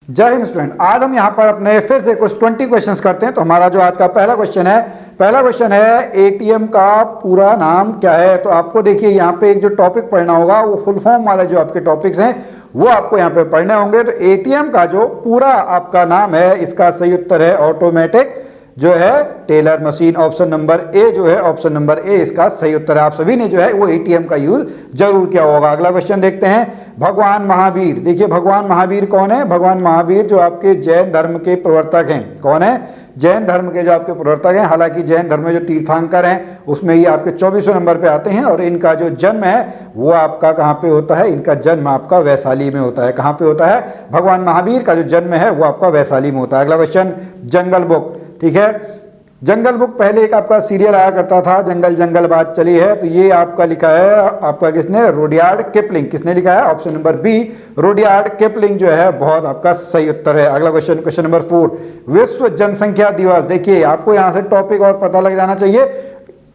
जय हिंद स्टूडेंट। आज हम यहाँ पर अपने फिर से कुछ 20 क्वेश्चंस करते हैं। तो हमारा जो आज का पहला क्वेश्चन है एटीएम का पूरा नाम क्या है। तो आपको देखिए यहाँ पे एक जो टॉपिक पढ़ना होगा वो फुल फॉर्म वाले जो आपके टॉपिक्स हैं वो आपको यहाँ पे पढ़ने होंगे। तो एटीएम का जो पूरा आपका नाम है इसका सही उत्तर है ऑटोमेटिक जो है teller machine. Option number A जो है, ऑप्शन नंबर ए इसका सही उत्तर है। आप सभी ने जो है वो एटीएम का यूज जरूर किया होगा। अगला क्वेश्चन देखते हैं। भगवान महावीर, देखिए भगवान महावीर कौन है। भगवान महावीर जो आपके जैन धर्म के प्रवर्तक हैं। कौन है? जैन धर्म के जो आपके प्रवर्तक हैं। हालांकि जैन धर्म में जो तीर्थंकर हैं उसमें ये आपके 24वें नंबर पे आते हैं। और इनका जो जन्म है वो आपका कहाँ पे होता है? इनका जन्म आपका वैशाली में होता है। कहाँ पे होता है? भगवान महावीर का जो जन्म है वो आपका वैशाली में होता है। अगला क्वेश्चन, जंगल बुक, ठीक है। जंगल बुक पहले एक आपका सीरियल आया करता था, जंगल जंगल बात चली है। तो ये आपका लिखा है आपका किसने? Rudyard Kipling. किसने लिखा है? Option number B Rudyard Kipling जो है बहुत आपका सही उत्तर है। अगला क्वेश्चन, क्वेश्चन नंबर 4, विश्व जनसंख्या दिवस। देखिए आपको यहाँ से टॉपिक और पता लग जाना चाहिए।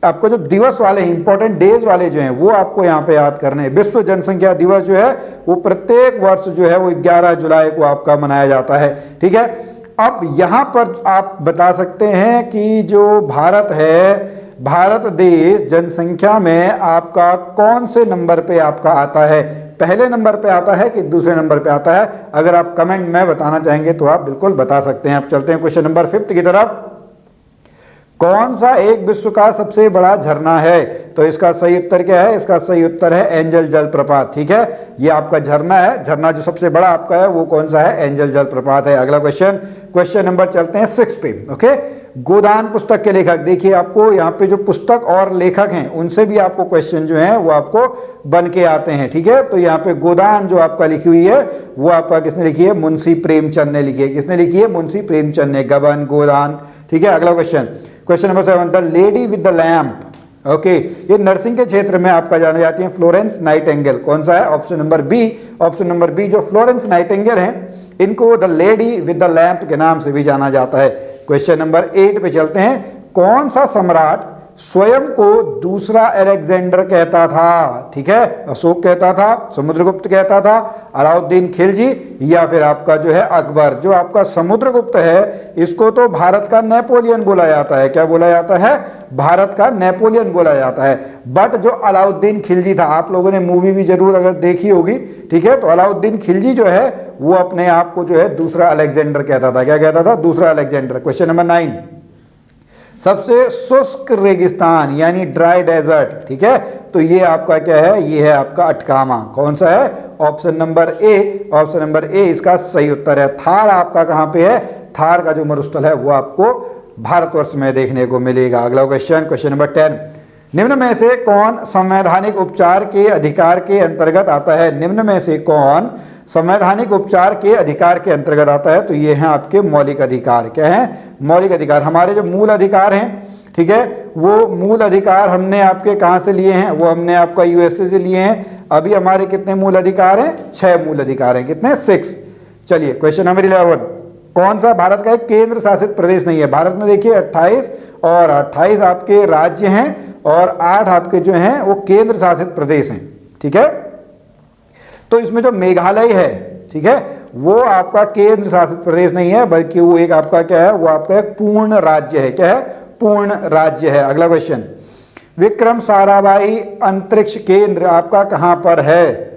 आपको जो दिवस वाले इंपॉर्टेंट डेज वाले जो हैं वो आपको यहाँ पे याद करने हैं। विश्व जनसंख्या दिवस जो है वो प्रत्येक वर्ष जो है वो 11 जुलाई को आपका मनाया जाता है, ठीक है। अब यहाँ पर आप बता सकते हैं कि जो भारत है, भारत देश जनसंख्या में आपका कौन से नंबर पे आपका आता है? पहले नंबर पे आता है कि दूसरे नंबर पे आता है? अगर आप कमेंट में बताना चाहेंगे तो आप बिल्कुल बता सकते हैं। आप चलते हैं क्वेश्चन नंबर 5 की तरफ। कौन सा एक विश्व का सबसे बड़ा झरना है? तो इसका सही उत्तर क्या है? इसका सही उत्तर है एंजल जलप्रपात, ठीक है। ये आपका झरना है। झरना जो सबसे बड़ा आपका है वो कौन सा है? एंजल जलप्रपात है। अगला क्वेश्चन, क्वेश्चन नंबर चलते हैं 6 पे, ओके। गोदान पुस्तक के लेखक, देखिए आपको यहाँ पे जो पुस्तक और लेखक हैं उनसे भी आपको क्वेश्चन जो है वो आपको बन के आते हैं, ठीक है। तो यहाँ पे गोदान जो आपका लिखी हुई है वो आपका किसने लिखी है? मुंशी प्रेमचंद ने लिखी है। किसने लिखी है? मुंशी प्रेमचंद ने। गबन, गोदान, ठीक है। अगला question, question number 7, the lady with the lamp, okay. ये नर्सिंग के क्षेत्र में आपका जाने जाती है फ्लोरेंस नाइटिंगेल। कौन सा है? Option number B. Option number B जो फ्लोरेंस नाइटिंगेल हैं इनको the lady with the lamp के नाम से भी जाना जाता है। क्वेश्चन नंबर 8 पे चलते हैं। कौन सा सम्राट स्वयं को दूसरा अलेक्जेंडर कहता था? ठीक है, अशोक कहता था, समुद्रगुप्त कहता था, अलाउद्दीन खिलजी या फिर आपका जो है अकबर। जो आपका समुद्रगुप्त है इसको तो भारत का नेपोलियन बोला जाता है। क्या बोला जाता है? भारत का नेपोलियन बोला जाता है। बट जो अलाउद्दीन खिलजी था, आप लोगों ने मूवी भी जरूर अगर देखी होगी, ठीक है। तो अलाउद्दीन खिलजी जो है वो अपने आप को जो है दूसरा अलेक्जेंडर कहता था। क्या कहता था? दूसरा अलेक्जेंडर। क्वेश्चन नंबर 9, सबसे शुष्क रेगिस्तान यानी ड्राई डेजर्ट, ठीक है। तो ये आपका क्या है? ये है आपका अटकामा। कौन सा है? Option number A. Option number A इसका सही उत्तर है। थार आपका कहाँ पे है? थार का जो मरुस्थल है वो आपको भारतवर्ष में देखने को मिलेगा। अगला क्वेश्चन, क्वेश्चन नंबर 10, निम्न में से कौन संवैधानिक उपचार के अधिकार के अंतर्गत आता है? निम्न में से कौन संवैधानिक उपचार के अधिकार के अंतर्गत आता है? तो ये हैं आपके मौलिक अधिकार। क्या हैं? मौलिक अधिकार। हमारे जो मूल अधिकार हैं, ठीक है, वो मूल अधिकार हमने आपके कहाँ से लिए हैं? वो हमने आपका यूएसए से लिए हैं। अभी हमारे कितने मूल अधिकार हैं? 6 मूल अधिकार हैं। कितने? 6। चलिए क्वेश्चन नंबर 11, कौन सा भारत का एक केंद्र शासित प्रदेश नहीं है? भारत में देखिए 28 और 28 आपके राज्य हैं और 8 आपके जो हैं वो केंद्र शासित प्रदेश हैं, ठीक है। तो इसमें जो मेघालय है, ठीक है, वो आपका केंद्र शासित प्रदेश नहीं है बल्कि वो एक आपका क्या है? वो आपका एक पूर्ण राज्य है। क्या है? पूर्ण राज्य है। अगला क्वेश्चन, विक्रम साराभाई अंतरिक्ष केंद्र आपका कहां पर है?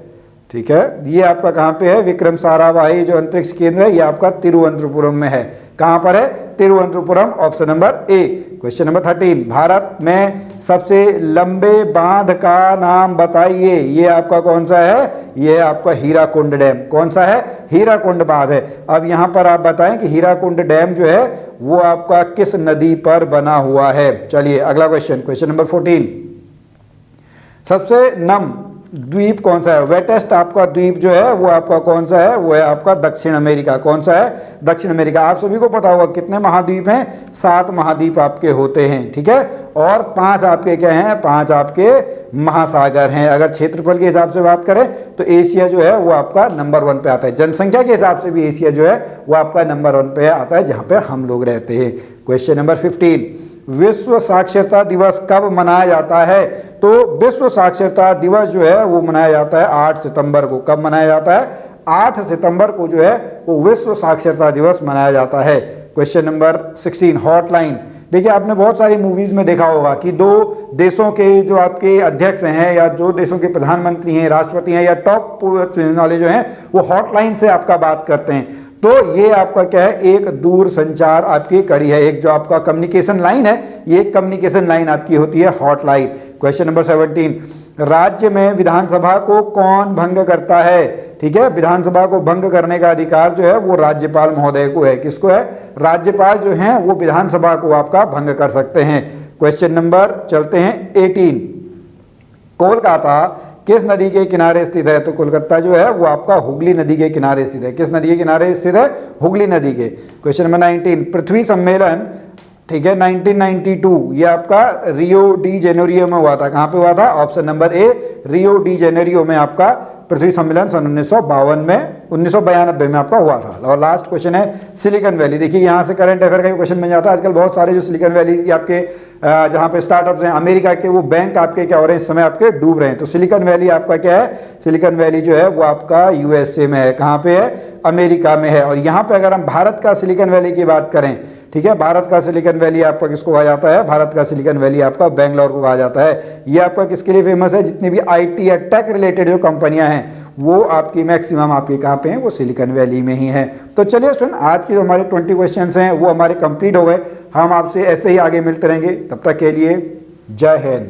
ठीक है, ये आपका कहां पे है? विक्रम साराभाई जो अंतरिक्ष केंद्र है ये आपका तिरुवनंतपुरम में है। कहां पर है? Thiruvananthapuram. Option number A. Question number 13, Bharat में सबसे लंबे बांध का नाम बताइए। ये आपका कौन सा है? ये है आपका हीराकुंड डैम। कौन सा है? हीराकुंड बांध है। अब यहां पर आप बताएं कि हीराकुंड डैम जो है वो आपका किस नदी पर बना हुआ है? चलिए अगला क्वेश्चन, क्वेश्चन नंबर 14, सबसे नम द्वीप कौन सा है? वेटेस्ट आपका द्वीप जो है वो आपका कौन सा है? वो है आपका दक्षिण अमेरिका। कौन सा है? दक्षिण अमेरिका। आप सभी को पता होगा कितने महाद्वीप हैं? 7 महाद्वीप आपके होते हैं, ठीक है। और 5 आपके क्या हैं? 5 आपके महासागर हैं। अगर क्षेत्रफल के हिसाब से बात करें तो एशिया जो है वो आपका नंबर 1 पे आता है। जनसंख्या के हिसाब से भी एशिया जो है वो आपका नंबर 1 पे आता है जहाँ पे हम लोग रहते हैं। क्वेश्चन नंबर 15, विश्व साक्षरता दिवस कब मनाया जाता है? तो विश्व साक्षरता दिवस जो है वो मनाया जाता है 8 सितंबर को। कब मनाया जाता है? 8 सितंबर को जो है वो विश्व साक्षरता दिवस मनाया जाता है। Question number 16 hotline. देखिए आपने बहुत सारी मूवीज में देखा होगा कि दो देशों के जो आपके अध्यक्ष हैं या जो देशों के प्रधानमंत्री हैं, राष्ट्रपति हैं या टॉप वाले जो हैं वो हॉटलाइन से आपका बात करते हैं। तो ये आपका क्या है, एक दूर संचार आपकी कड़ी है, एक जो आपका कम्युनिकेशन लाइन है, ये एक कम्युनिकेशन लाइन आपकी होती है हॉटलाइन। क्वेश्चन नंबर 17 राज्य में विधानसभा को कौन भंग करता है? ठीक है, विधानसभा को भंग करने का अधिकार जो है वो राज्यपाल महोदय को है। किसको है? राज्यपाल जो है वो विधानसभा को आपका भंग कर सकते हैं। क्वेश्चन नंबर चलते हैं 18 कोलकाता किस नदी के किनारे स्थित है? तो कोलकाता जो है वो आपका हुगली नदी के किनारे स्थित है। किस नदी के किनारे स्थित है? हुगली नदी के। क्वेश्चन नंबर 19 पृथ्वी सम्मेलन, ठीक है, 1992 ये आपका रियो डी जेनेरियो में हुआ था। कहाँ पे हुआ था? Option number A Rio de Janeiro में आपका पृथ्वी सम्मेलन सन 1992 में आपका हुआ था। और लास्ट क्वेश्चन है सिलिकॉन वैली। देखिए यहाँ से करंट अफेयर का क्वेश्चन बन जाता है। आजकल बहुत सारे जो सिलिकॉन वैली के आपके जहाँ पे स्टार्टअप्स हैं अमेरिका के, वो बैंक आपके क्या हो रहे हैं इस समय आपके डूब रहे हैं। तो सिलिकॉन वैली आपका क्या है? सिलिकॉन वैली जो है वो आपका यूएसए में है। कहाँ पे है? अमेरिका में है। और यहाँ पे अगर हम भारत का सिलिकॉन वैली की बात करें, ठीक है, भारत का सिलिकॉन वैली आपका किसको कहा जाता है? भारत का सिलिकॉन वैली आपका बेंगलोर को कहा जाता है। ये आपका किसके लिए फेमस है? जितनी भी आईटी या टेक रिलेटेड जो कंपनियां हैं वो आपकी मैक्सिमम आपके कहाँ पे हैं? वो सिलिकॉन वैली में ही है। तो चलिए स्टूडेंट, आज के जो हमारे 20 क्वेश्चंस हैं वो हमारे कंप्लीट हो गए। हम आपसे ऐसे ही आगे मिलते रहेंगे, तब तक के लिए जय हिंद।